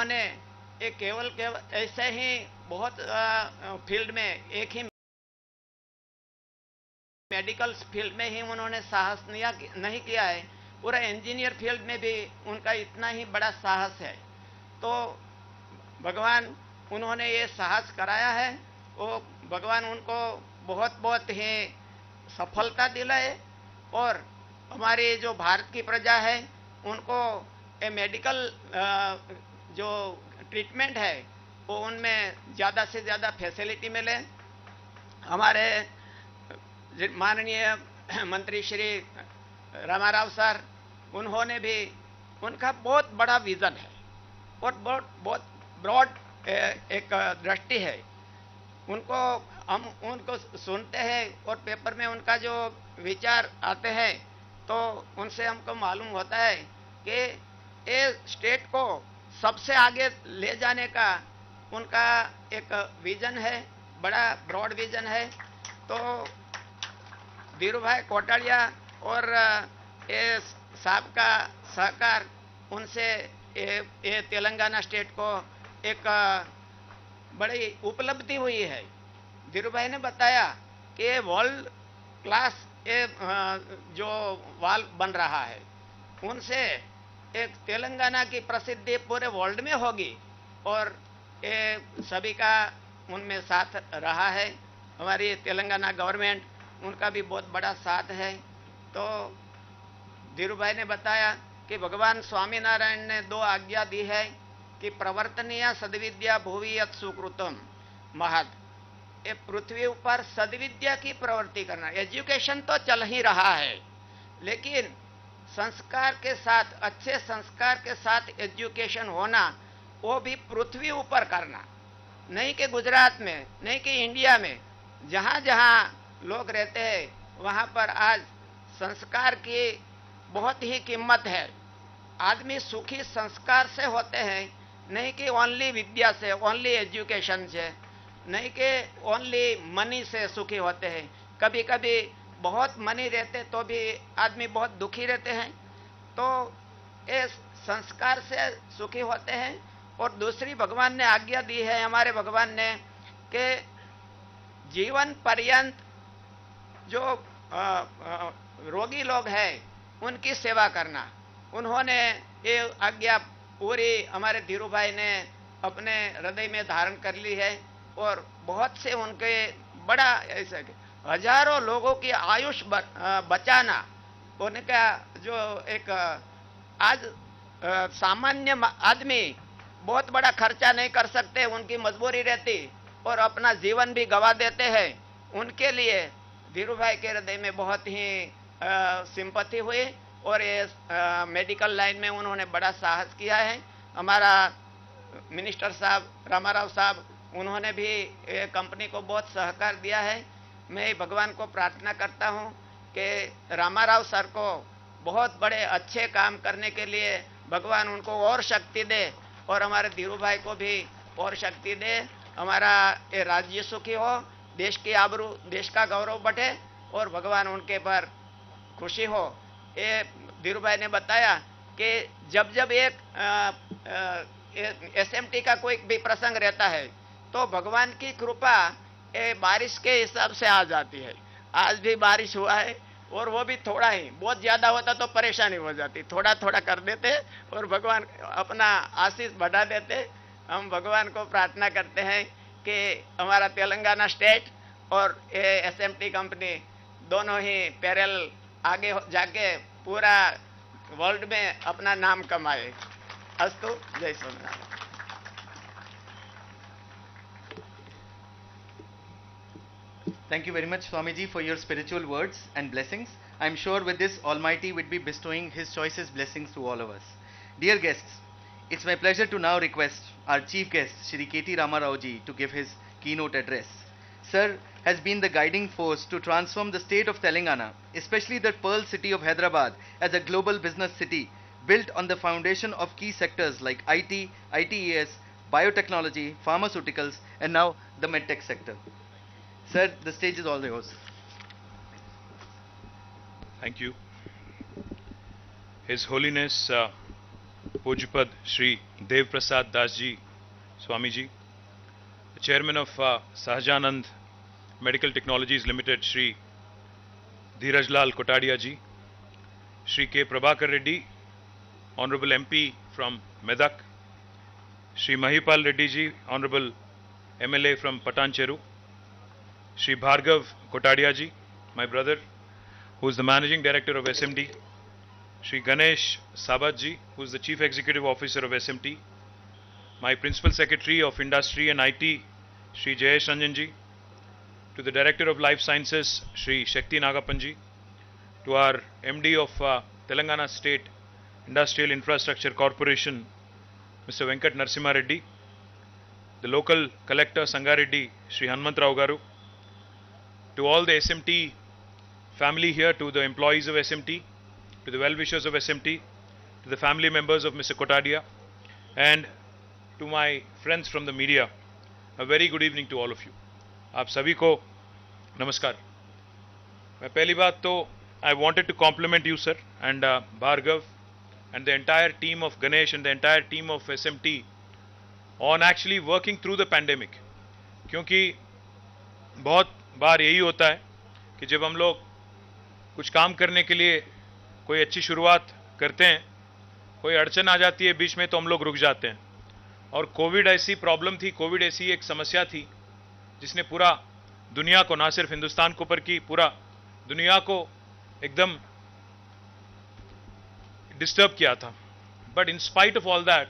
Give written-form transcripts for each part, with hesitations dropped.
उन्होंने एक केवल ऐसे ही बहुत फील्ड में एक ही मेडिकल फील्ड में ही उन्होंने साहस नहीं किया है, पूरा इंजीनियर फील्ड में भी उनका इतना ही बड़ा साहस है। तो भगवान उन्होंने ये साहस कराया है, वो भगवान उनको बहुत बहुत ही सफलता दिलाए। और हमारी जो भारत की प्रजा है उनको ये मेडिकल जो ट्रीटमेंट है वो उनमें ज़्यादा से ज़्यादा फैसिलिटी मिले। हमारे माननीय मंत्री श्री रामाराव सर, उन्होंने भी, उनका बहुत बड़ा विजन है और बहुत ब्रॉड एक दृष्टि है। उनको हम उनको सुनते हैं और पेपर में उनका जो विचार आते हैं तो उनसे हमको मालूम होता है कि ये स्टेट को सबसे आगे ले जाने का उनका एक विजन है, बड़ा ब्रॉड विजन है। तो धीरू भाई कोटालिया और ये साहब का सहकार, उनसे ये तेलंगाना स्टेट को एक बड़ी उपलब्धि हुई है। धीरू भाई ने बताया कि वर्ल्ड क्लास ये जो वाल बन रहा है, उनसे एक तेलंगाना की प्रसिद्धि पूरे वर्ल्ड में होगी और ये सभी का उनमें साथ रहा है। हमारी तेलंगाना गवर्नमेंट, उनका भी बहुत बड़ा साथ है। तो धीरू भाई ने बताया कि भगवान स्वामीनारायण ने 2 आज्ञा दी है कि प्रवर्तनीय सद्विद्या भुवि यत् सुकृतम महत्। ये पृथ्वी ऊपर सद्विद्या की प्रवृत्ति करना, एजुकेशन तो चल ही रहा है, लेकिन संस्कार के साथ, अच्छे संस्कार के साथ एजुकेशन होना, वो भी पृथ्वी ऊपर करना, नहीं कि गुजरात में, नहीं कि इंडिया में, जहाँ जहाँ लोग रहते हैं वहाँ पर आज संस्कार की बहुत ही कीमत है। आदमी सुखी संस्कार से होते हैं, नहीं कि ओनली विद्या से, ओनली एजुकेशन से, नहीं कि ओनली मनी से सुखी होते हैं। कभी कभी बहुत मनी रहते तो भी आदमी बहुत दुखी रहते हैं। तो ये संस्कार से सुखी होते हैं। और दूसरी भगवान ने आज्ञा दी है, हमारे भगवान ने, कि जीवन पर्यंत जो रोगी लोग हैं उनकी सेवा करना। उन्होंने ये आज्ञा पूरी हमारे धीरू भाई ने अपने हृदय में धारण कर ली है और बहुत से उनके बड़ा ऐसे हजारों लोगों की आयुष बचाना उनका जो एक आज सामान्य आदमी बहुत बड़ा खर्चा नहीं कर सकते, उनकी मजबूरी रहती और अपना जीवन भी गवा देते हैं। उनके लिए धीरू भाई के हृदय में बहुत ही सिंपैथी हुई और ये मेडिकल लाइन में उन्होंने बड़ा साहस किया है। हमारा मिनिस्टर साहब रामाराव साहब, उन्होंने भी कंपनी को बहुत सहकार दिया है। मैं भगवान को प्रार्थना करता हूं कि रामाराव सर को बहुत बड़े अच्छे काम करने के लिए भगवान उनको और शक्ति दे और हमारे धीरू भाई को भी और शक्ति दे। हमारा ये राज्य सुखी हो, देश की आबरू, देश का गौरव बढ़े और भगवान उनके पर खुशी हो। ये धीरू भाई ने बताया कि जब जब एक एसएमटी का कोई भी प्रसंग रहता है तो भगवान की कृपा बारिश के हिसाब से आ जाती है। आज भी बारिश हुआ है और वो भी थोड़ा ही, बहुत ज्यादा होता तो परेशानी हो जाती, थोड़ा थोड़ा कर देते और भगवान अपना आशीष बढ़ा देते। हम भगवान को प्रार्थना करते हैं कि हमारा तेलंगाना स्टेट और एसएमटी कंपनी दोनों ही पैरेलल आगे जाके पूरा वर्ल्ड में अपना नाम कमाए। अस्तु, जय Swaminarayan. Thank you very much, Swamiji, for your spiritual words and blessings. I am sure with this Almighty would be bestowing His choicest blessings to all of us. Dear guests, it's my pleasure to now request our chief guest, Shri K.T. Rama Rao ji, to give his keynote address. Sir has been the guiding force to transform the state of Telangana, especially the Pearl city of Hyderabad, as a global business city built on the foundation of key sectors like IT, ITES, biotechnology, pharmaceuticals, and now the medtech sector. Sir, the stage is all yours. Thank you. His Holiness Pujapad Shri Dev Prasad Das Ji Swami Ji, the Chairman of Sahajanand Medical Technologies Limited Shri Dheeraj Lal Kotadia Ji, Shri K. Prabhakar Reddy, Honorable MP from Medak, Shri Mahipal Reddy Ji, Honorable MLA from Patancheru, Shri Bhargav Kotadia Ji, my brother, who is the Managing Director of SMT, Shri Ganesh Sabat Ji, who is the Chief Executive Officer of SMT, my Principal Secretary of Industry and IT, Shri Jayesh Ranjan Ji, to the Director of Life Sciences, Shri Shakti Nagapan Ji, to our MD of Telangana State Industrial Infrastructure Corporation, Mr. Venkat Narasimha Reddy, the local collector Sangareddy, Shri Hanumantrao Garu, to all the SMT family here, to the employees of SMT, to the well-wishers of SMT, to the family members of Mr. Kotadia, and to my friends from the media, a very good evening to all of you. आप सभी को नमस्कार. मैं पहली बात तो I wanted to compliment you, sir, and Bhargav and the entire team of Ganesh and the entire team of SMT on actually working through the pandemic. क्योंकि बहुत बार यही होता है कि जब हम लोग कुछ काम करने के लिए कोई अच्छी शुरुआत करते हैं, कोई अड़चन आ जाती है बीच में तो हम लोग रुक जाते हैं. और कोविड ऐसी प्रॉब्लम थी, कोविड ऐसी एक समस्या थी जिसने पूरा दुनिया को, ना सिर्फ हिंदुस्तान को पर की पूरा दुनिया को एकदम डिस्टर्ब किया था. But in spite of all that,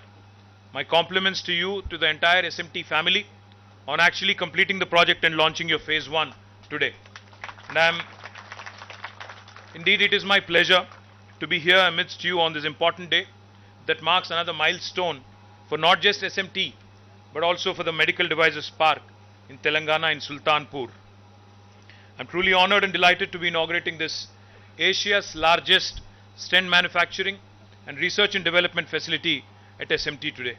my compliments to you, to the entire SMT family on actually completing the project and launching your phase 1 today. And indeed it is my pleasure to be here amidst you on this important day that marks another milestone for not just SMT but also for the Medical Devices Park in Telangana in Sultanpur. I'm truly honored and delighted to be inaugurating this Asia's largest stent manufacturing and research and development facility at SMT today.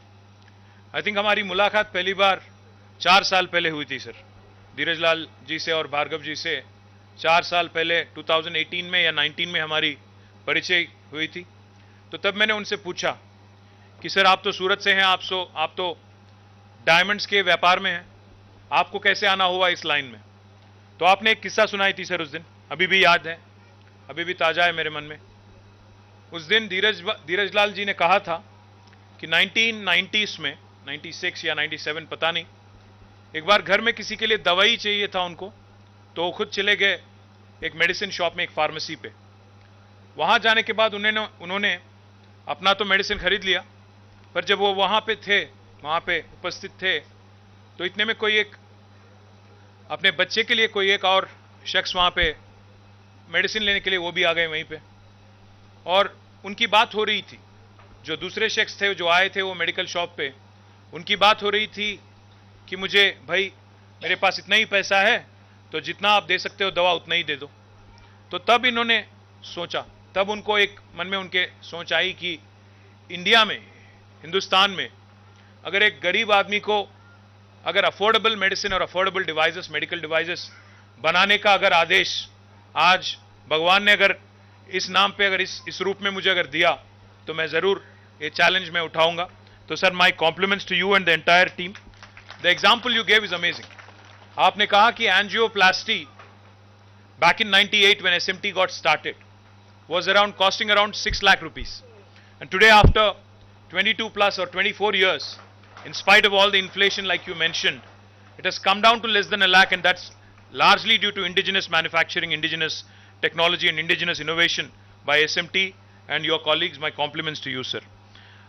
I think हमारी मुलाकात पहली बार 4 साल पहले हुई थी sir, धीरज लाल जी से और भार्गव जी से 4 साल पहले 2018 में या 19 में हमारी परिचय हुई थी. तो तब मैंने उनसे पूछा कि सर आप तो सूरत से हैं, आप तो डायमंड्स के व्यापार में हैं, आपको कैसे आना हुआ इस लाइन में. तो आपने एक किस्सा सुनाई थी सर उस दिन, अभी भी याद है, अभी भी ताज़ा है मेरे मन में. उस दिन धीरज लाल जी ने कहा था कि 1990s में, 96 या 97 पता नहीं, एक बार घर में किसी के लिए दवाई चाहिए था उनको, तो वो खुद चले गए एक मेडिसिन शॉप में, एक फार्मेसी पे. वहाँ जाने के बाद उन्होंने अपना तो मेडिसिन खरीद लिया, पर जब वो वहाँ पे उपस्थित थे, तो इतने में कोई एक अपने बच्चे के लिए कोई एक और शख्स वहाँ पे मेडिसिन लेने के लिए वो भी आ गए वहीं पे. और उनकी बात हो रही थी, जो दूसरे शख्स थे जो आए थे वो मेडिकल शॉप पे, उनकी बात हो रही थी कि मुझे भाई मेरे पास इतना ही पैसा है तो जितना आप दे सकते हो दवा उतना ही दे दो. तो तब इन्होंने सोचा, तब उनको एक मन में उनके सोच आई कि इंडिया में, हिंदुस्तान में अगर एक गरीब आदमी को अगर अफोर्डेबल मेडिसिन और अफोर्डेबल डिवाइसेस, मेडिकल डिवाइसेस बनाने का अगर आदेश आज भगवान ने अगर इस नाम पे अगर इस रूप में मुझे अगर दिया, तो मैं ज़रूर ये चैलेंज मैं उठाऊंगा. तो sir my compliments to you and the entire team. The example you gave is amazing. आपने कहा कि angioplasty back in 98 when SMT got started was costing around 6 lakh rupees. And today after 22 plus or 24 years, in spite of all the inflation like you mentioned, it has come down to less than a lakh, and that's largely due to indigenous manufacturing, indigenous technology and indigenous innovation by SMT and your colleagues. My compliments to you, sir.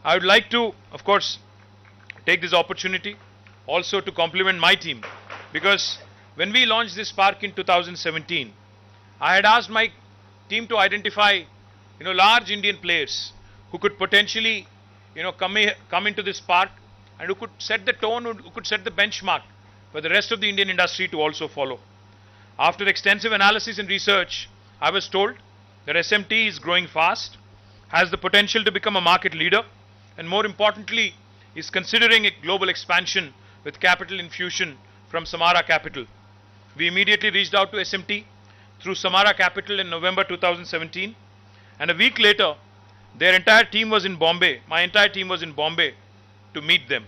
I would like to, of course, take this opportunity also to compliment my team, because when we launched this park in 2017, I had asked my team to identify, large Indian players who could potentially, come into this park and who could set the tone, who could set the benchmark for the rest of the Indian industry to also follow. After extensive analysis and research, I was told that SMT is growing fast, has the potential to become a market leader, and more importantly, is considering a global expansion with capital infusion from Samara Capital. We immediately reached out to SMT through Samara Capital in November 2017, and a week later, Their entire team was in Bombay. My entire team was in Bombay to meet them.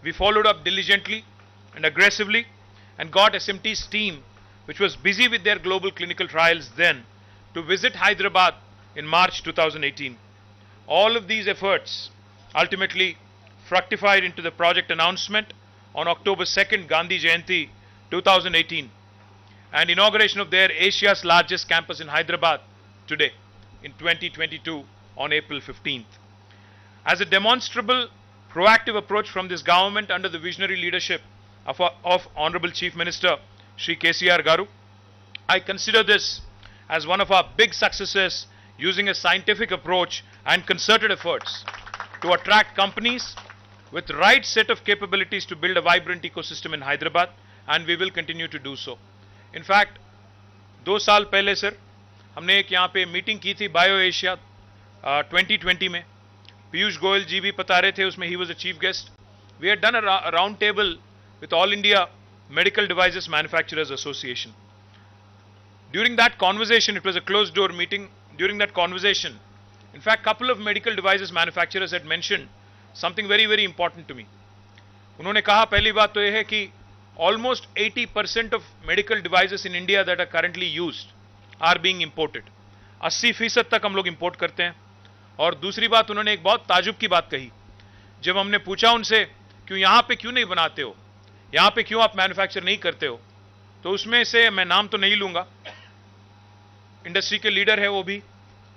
We followed up diligently and aggressively and got SMT's team, which was busy with their global clinical trials then, to visit Hyderabad in March 2018. All of these efforts ultimately fructified into the project announcement on October 2nd, Gandhi Jayanti 2018, and inauguration of their Asia's largest campus in Hyderabad today in 2022 on April 15th. As a demonstrable, proactive approach from this government under the visionary leadership of Honorable Chief Minister Shri KCR Garu, I consider this as one of our big successes, using a scientific approach and concerted efforts to attract companies with the right set of capabilities to build a vibrant ecosystem in Hyderabad, and we will continue to do so. In fact, 2 साल पहले sir हमने एक यहाँ पे meeting की थी bio Asia 2020 में. पीयूष गोयल जी भी पता रहे थे उसमें, he was a chief guest. We had done a round table with All India Medical Devices Manufacturers Association. During that conversation, it was a closed door meeting. During that conversation, in fact, couple of medical devices manufacturers had mentioned something very, very important to me. उन्होंने कहा, पहली बात तो यह है कि almost 80% of medical devices in India that are currently used are being imported. 80% तक हम लोग import करते हैं. और दूसरी बात, उन्होंने एक बहुत ताजुब की बात कही. जब हमने पूछा उनसे कि यहाँ पे क्यों नहीं बनाते हो, यहाँ पे क्यों आप मैन्युफैक्चर नहीं करते हो, तो उसमें से मैं नाम तो नहीं लूंगा, इंडस्ट्री के लीडर है वो भी,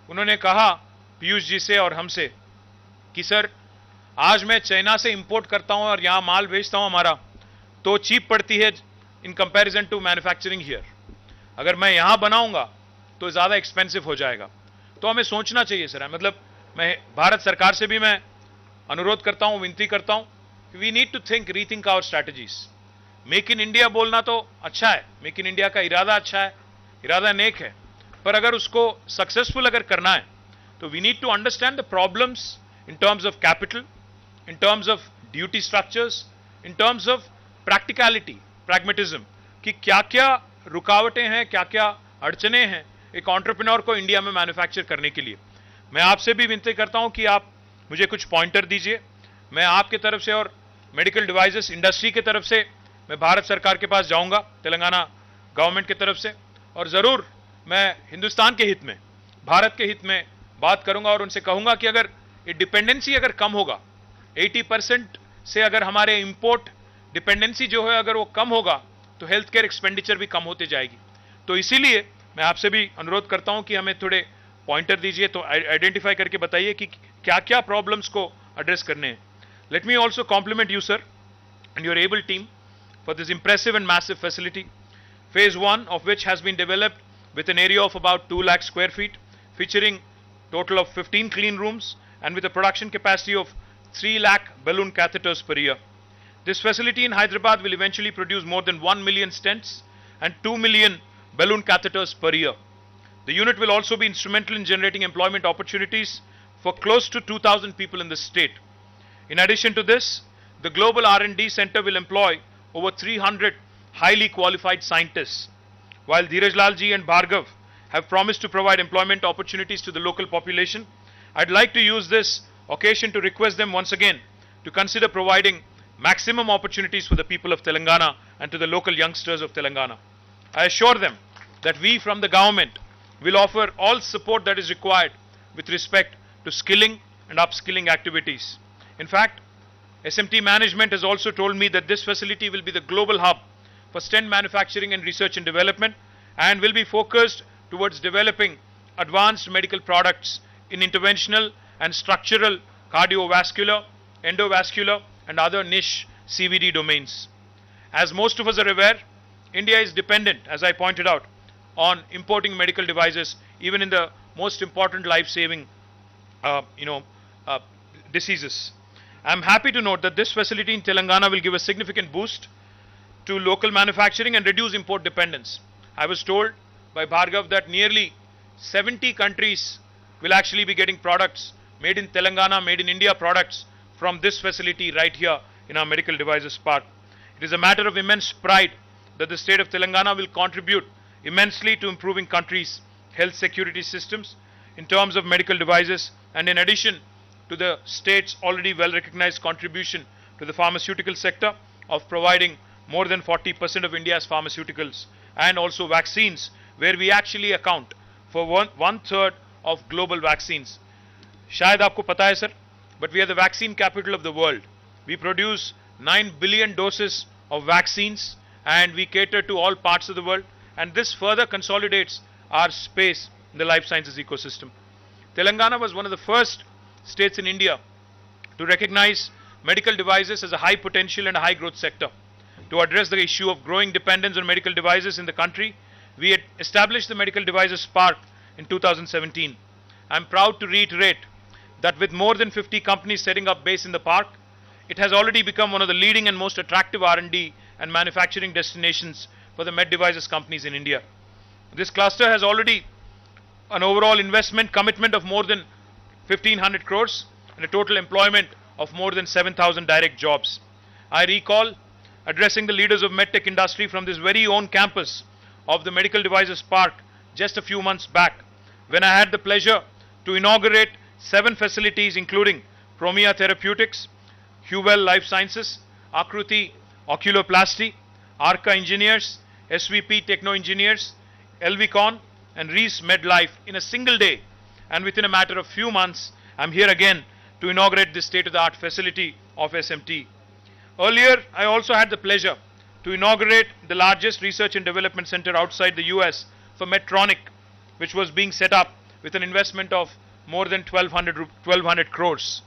उन्होंने कहा पीयूष जी से और हमसे कि सर आज मैं चाइना से इंपोर्ट करता हूं और यहां माल बेचता हूं हमारा, तो चीप पड़ती है in comparison to manufacturing here. अगर मैं यहां बनाऊंगा तो ज्यादा एक्सपेंसिव हो जाएगा. तो हमें सोचना चाहिए सर. मतलब मैं भारत सरकार से भी मैं अनुरोध करता हूं, विनती करता हूं, we need to think, rethink our strategies. Make in India बोलना तो अच्छा है, मेक इन इंडिया का इरादा अच्छा है, इरादा नेक है, पर अगर उसको सक्सेसफुल अगर करना है तो we need to understand the problems in terms of capital, in terms of duty structures, in terms of practicality, pragmatism, कि क्या क्या रुकावटें हैं, क्या क्या अड़चने हैं एक एंटरप्रेन्योर को इंडिया में मैन्युफैक्चर करने के लिए. मैं आपसे भी विनती करता हूं कि आप मुझे कुछ पॉइंटर दीजिए. मैं आपके तरफ से और मेडिकल डिवाइसेस इंडस्ट्री के तरफ से मैं भारत सरकार के पास जाऊंगा, तेलंगाना गवर्नमेंट की तरफ से, और जरूर मैं हिंदुस्तान के हित में, भारत के हित में बात करूंगा और उनसे कहूंगा कि अगर ये डिपेंडेंसी अगर कम होगा, 80% से अगर हमारे इंपोर्ट डिपेंडेंसी जो है अगर वो कम होगा तो हेल्थ केयर एक्सपेंडिचर भी कम होते जाएगी. तो इसीलिए मैं आपसे भी अनुरोध करता हूं कि हमें थोड़े पॉइंटर दीजिए, तो आइडेंटिफाई करके बताइए कि क्या क्या प्रॉब्लम्स को एड्रेस करने हैं. Let me also compliment you sir and your able team for this impressive and massive facility, phase 1 of which has been developed with an area of about 2 lakh square feet, featuring total of 15 clean rooms and with a production capacity of 3 lakh balloon catheters per year. This facility in Hyderabad will eventually produce more than 1 million stents and 2 million balloon catheters per year. The unit will also be instrumental in generating employment opportunities for close to 2,000 people in the state. In addition to this, the Global R&D Center will employ over 300 highly qualified scientists. While Dheeraj Lal ji and Bhargav have promised to provide employment opportunities to the local population, I'd like to use this occasion to request them once again to consider providing maximum opportunities for the people of Telangana and to the local youngsters of Telangana. I assure them that we from the government will offer all support that is required with respect to skilling and upskilling activities. In fact, SMT management has also told me that this facility will be the global hub for stent manufacturing and research and development, and will be focused towards developing advanced medical products in interventional and structural cardiovascular, endovascular and other niche CVD domains. As most of us are aware, India is dependent, as I pointed out, on importing medical devices even in the most important life-saving diseases. I am happy to note that this facility in Telangana will give a significant boost to local manufacturing and reduce import dependence. I was told by Bhargav that nearly 70 countries will actually be getting products made in Telangana, made in India products from this facility right here in our medical devices park. It is a matter of immense pride that the state of Telangana will contribute immensely to improving country's health security systems in terms of medical devices and in addition to the state's already well-recognized contribution to the pharmaceutical sector of providing more than 40% of India's pharmaceuticals and also vaccines, where we actually account for one third of global vaccines. शायद आपको पता है sir, but we are the vaccine capital of the world. We produce 9 billion doses of vaccines and we cater to all parts of the world, and this further consolidates our space in the life sciences ecosystem. Telangana was one of the first states in India to recognize medical devices as a high potential and a high growth sector. To address the issue of growing dependence on medical devices in the country, we had established the Medical Devices Park in 2017. I am proud to reiterate that with more than 50 companies setting up base in the park, it has already become one of the leading and most attractive R&D and manufacturing destinations for the med devices companies in India. This cluster has already an overall investment commitment of more than 1500 crores and a total employment of more than 7,000 direct jobs. I recall addressing the leaders of medtech industry from this very own campus of the Medical Devices Park just a few months back, when I had the pleasure to inaugurate 7 facilities including Promia Therapeutics, Huwell Life Sciences, Akruti Oculoplasty, Arca Engineers, SVP Techno Engineers, Elvicon and Reese MedLife in a single day, and within a matter of few months I am here again to inaugurate this state-of-the-art facility of SMT. Earlier, I also had the pleasure to inaugurate the largest research and development center outside the US for Medtronic, which was being set up with an investment of more than 1200 crores.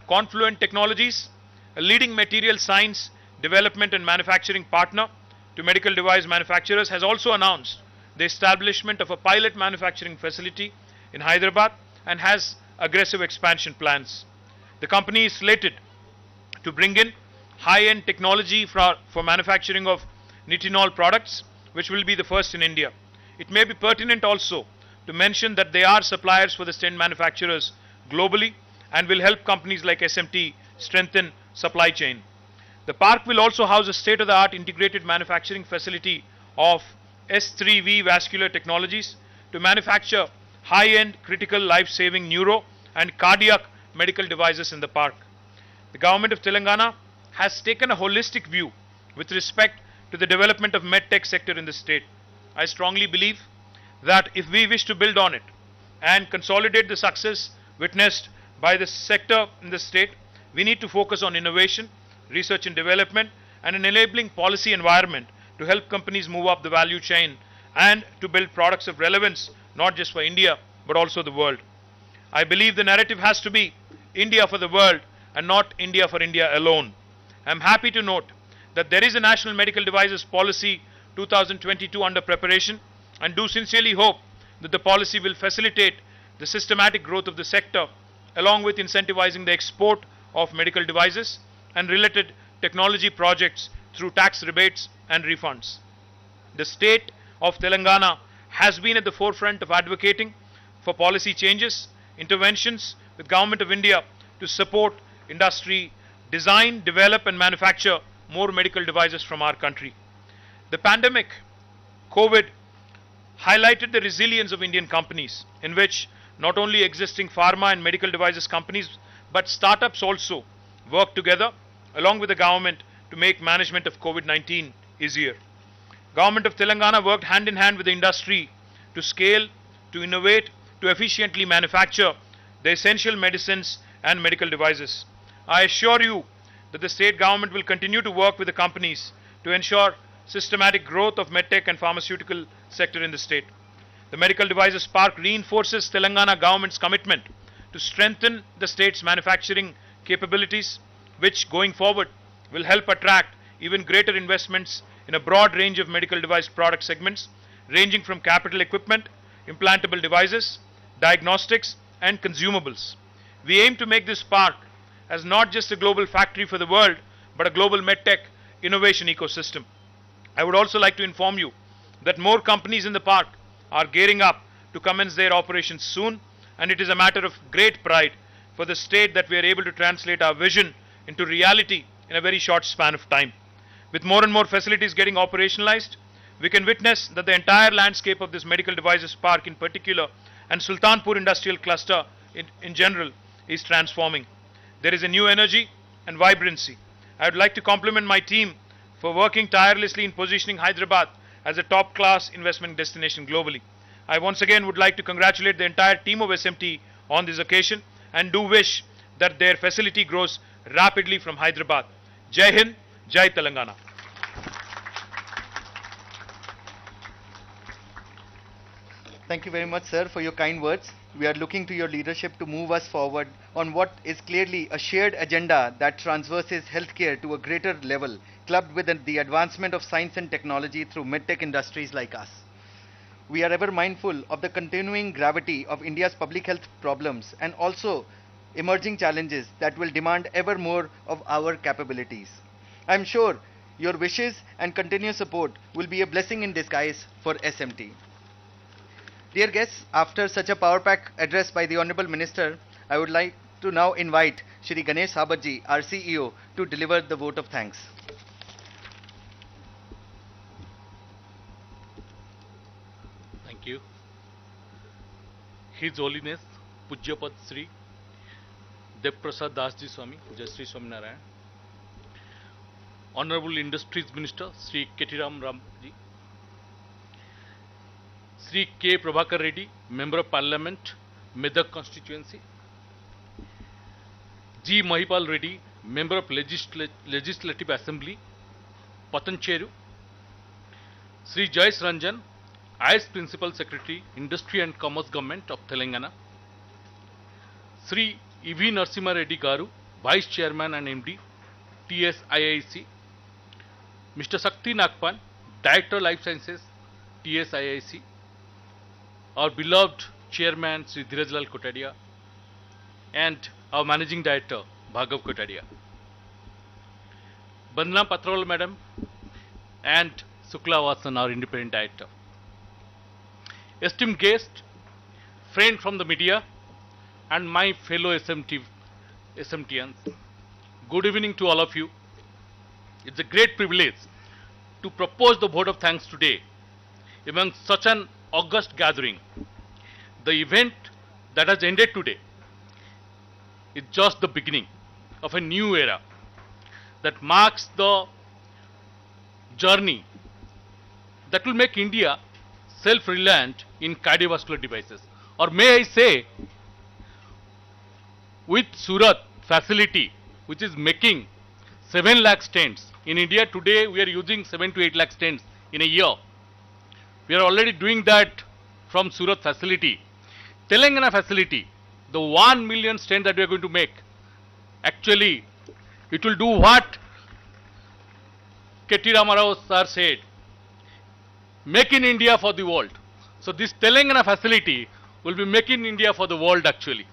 Confluent Technologies, a leading material science, development and manufacturing partner to medical device manufacturers, has also announced the establishment of a pilot manufacturing facility in Hyderabad and has aggressive expansion plans. The company is slated to bring in high-end technology for manufacturing of nitinol products, which will be the first in India. It may be pertinent also to mention that they are suppliers for the stent manufacturers globally and will help companies like SMT strengthen supply chain. The park will also house a state-of-the-art integrated manufacturing facility of S3V Vascular Technologies to manufacture high-end critical life-saving neuro and cardiac medical devices in the park. The government of Telangana has taken a holistic view with respect to the development of medtech sector in the state. I strongly believe that if we wish to build on it and consolidate the success witnessed by the sector in the state, we need to focus on innovation, research and development, and an enabling policy environment to help companies move up the value chain and to build products of relevance not just for India but also the world. I believe the narrative has to be India for the world and not India for India alone. I am happy to note that there is a National Medical Devices Policy 2022 under preparation, and do sincerely hope that the policy will facilitate the systematic growth of the sector along with incentivizing the export of medical devices and related technology projects through tax rebates and refunds. The state of Telangana has been at the forefront of advocating for policy changes, interventions with Government of India to support industry, design, develop and manufacture more medical devices from our country. The pandemic, COVID, highlighted the resilience of Indian companies, in which not only existing pharma and medical devices companies but startups also work together along with the government to make management of COVID-19 easier. Government of Telangana worked hand in hand with the industry to scale, to innovate, to efficiently manufacture the essential medicines and medical devices. I assure you that the state government will continue to work with the companies to ensure systematic growth of medtech and pharmaceutical sector in the state. The Medical Devices Park reinforces Telangana government's commitment to strengthen the state's manufacturing capabilities, which going forward will help attract even greater investments in a broad range of medical device product segments ranging from capital equipment, implantable devices, diagnostics and consumables. We aim to make this park as not just a global factory for the world but a global medtech innovation ecosystem. I would also like to inform you that more companies in the park are gearing up to commence their operations soon, and it is a matter of great pride for the state that we are able to translate our vision into reality in a very short span of time. With more and more facilities getting operationalized, we can witness that the entire landscape of this medical devices park in particular and Sultanpur industrial cluster in general is transforming. There is a new energy and vibrancy. I would like to compliment my team for working tirelessly in positioning Hyderabad as a top-class investment destination globally. I once again would like to congratulate the entire team of SMT on this occasion and do wish that their facility grows rapidly from Hyderabad. Jai Hind, Jai Telangana. Thank you very much, sir, for your kind words. We are looking to your leadership to move us forward on what is clearly a shared agenda that transverses healthcare to a greater level, clubbed with the advancement of science and technology through medtech industries like us. We are ever mindful of the continuing gravity of India's public health problems and also emerging challenges that will demand ever more of our capabilities. I am sure your wishes and continuous support will be a blessing in disguise for SMT. Dear guests, after such a power-packed address by the Honorable Minister, I would like to now invite Shri Ganesh Sabatji, our CEO, to deliver the vote of thanks. Thank you. His Holiness Pujyapad Sri Devprasad Das Ji Swami, Jai Sri Swaminarayan, Honorable Industries Minister Sri Ketiram Ram Ji, Sri K. Prabhakar Reddy, Member of Parliament, Medak Constituency, G. Mahipal Reddy, Member of Legislative Assembly, Patancheru, Sri Jais Ranjan, IS Principal Secretary, Industry and Commerce Government of Telangana, Sri E.V. Narasimha Reddy Garu, Vice Chairman and MD, TSIIC, Mr. Sakti Nagpan, Director Life Sciences, TSIIC, our beloved Chairman Sri Dhirajlal Kotadia, and our Managing Director Bhargav Kotadia, Bandana Patrawal Madam, and Sukla Vasan, our Independent Director. Esteemed guest, friend from the media, and my fellow SMTians, good evening to all of you. It's a great privilege to propose the vote of thanks today among such an august gathering. The event that has ended today is just the beginning of a new era that marks the journey that will make India self-reliant in cardiovascular devices. Or may I say, with Surat facility, which is making 7 lakh stents. In India today, we are using 7 to 8 lakh stents in a year. We are already doing that from Surat facility. Telangana facility, the 1 million stents that we are going to make, actually, it will do what K.T. Ramarao sir said, make in India for the world. So this Telangana facility will be making India for the world actually.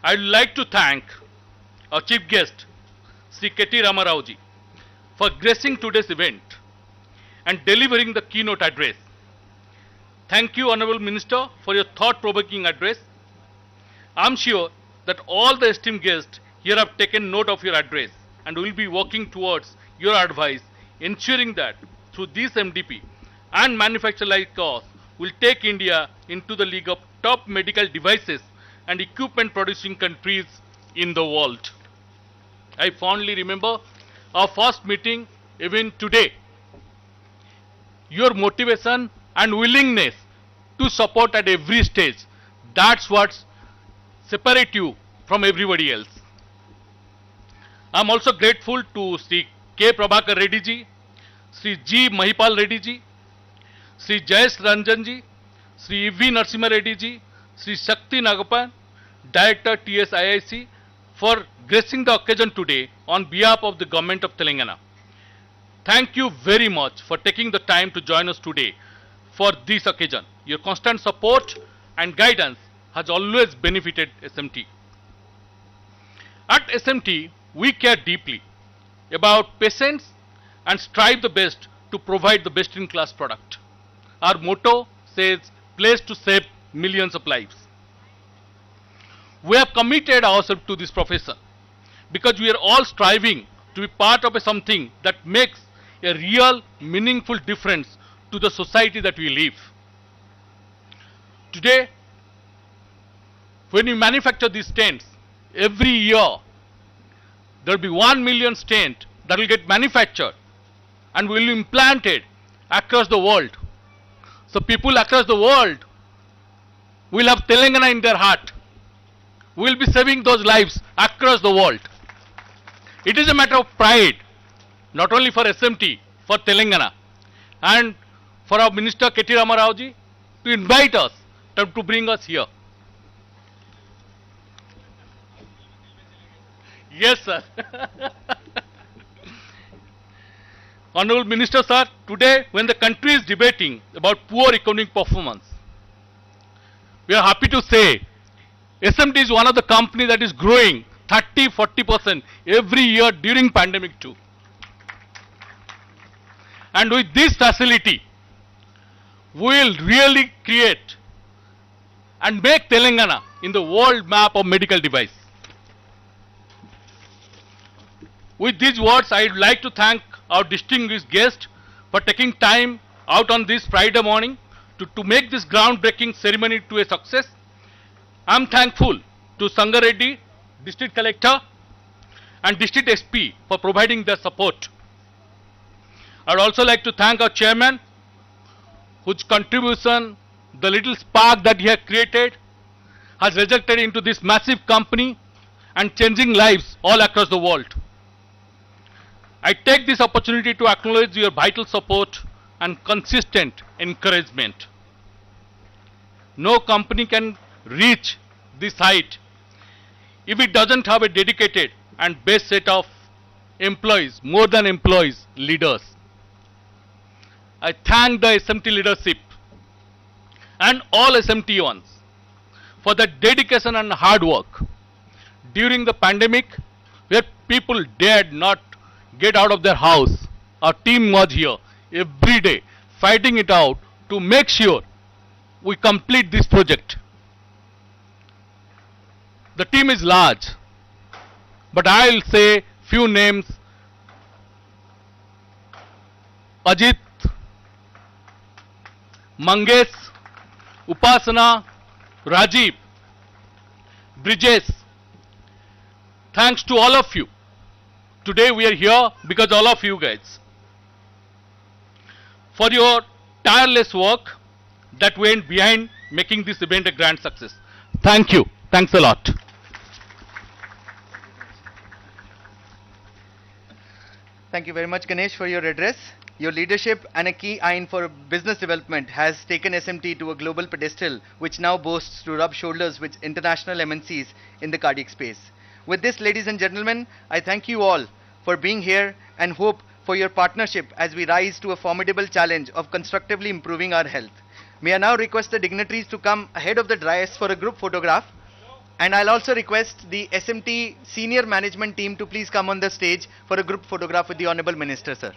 I'd like to thank our chief guest, Sri K.T. Ramarao ji, for gracing today's event and delivering the keynote address. Thank you, Honorable Minister, for your thought-provoking address. I'm sure that all the esteemed guests here have taken note of your address and will be working towards your advice, ensuring that through this MDP and manufacture like us will take India into the league of top medical devices and equipment producing countries in the world. I fondly remember our first meeting even today. Your motivation and willingness to support at every stage, that's what separates you from everybody else. I'm also grateful to Sri K. Prabhakar Reddy ji, Sri G. Mahipal Reddy ji, Sri Jais Ranjan ji, Sri E.V. Narasimha Reddy ji, Sri Shakti Nagapan, Director TSIIC, for gracing the occasion today on behalf of the Government of Telangana. Thank you very much for taking the time to join us today for this occasion. Your constant support and guidance has always benefited SMT. At SMT, we care deeply about patients and strive the best to provide the best-in-class product. Our motto says, place to save millions of lives. We have committed ourselves to this profession because we are all striving to be part of something that makes a real, meaningful difference to the society that we live. Today, when you manufacture these tents, every year there will be 1 million tent that will get manufactured and will be implanted across the world. So people across the world will have Telangana in their heart. We will be saving those lives across the world. It is a matter of pride, not only for SMT, for Telangana, and for our Minister K.T. Rama Rao ji to invite us, to bring us here. Yes, sir. Honorable Minister, sir, today when the country is debating about poor economic performance, we are happy to say SMT is one of the companies that is growing 30-40% every year during pandemic too. And with this facility, we will really create and make Telangana in the world map of medical device. With these words, I would like to thank our distinguished guest for taking time out on this Friday morning to make this groundbreaking ceremony to a success. I am thankful to Sangha Reddy, District Collector and District SP for providing their support. I would also like to thank our Chairman, whose contribution, the little spark that he has created, has resulted into this massive company and changing lives all across the world. I take this opportunity to acknowledge your vital support and consistent encouragement. No company can reach this height if it doesn't have a dedicated and best set of employees, more than employees, leaders. I thank the SMT leadership and all SMT1s for the dedication and hard work during the pandemic, where people dared not get out of their house. Our team was here every day fighting it out to make sure we complete this project. The team is large, but I will say few names. Ajit, Mangesh, Upasana, Rajiv, Brijesh. Thanks to all of you. Today we are here because all of you guys, for your tireless work that went behind making this event a grand success. Thank you. Thanks a lot. Thank you very much, Ganesh, for your address. Your leadership and a key eye for business development has taken SMT to a global pedestal, which now boasts to rub shoulders with international MNCs in the cardiac space. With this, ladies and gentlemen, I thank you all for being here and hope for your partnership as we rise to a formidable challenge of constructively improving our health. May I now request the dignitaries to come ahead of the dais for a group photograph. And I'll also request the SMT senior management team to please come on the stage for a group photograph with the Honorable Minister, sir.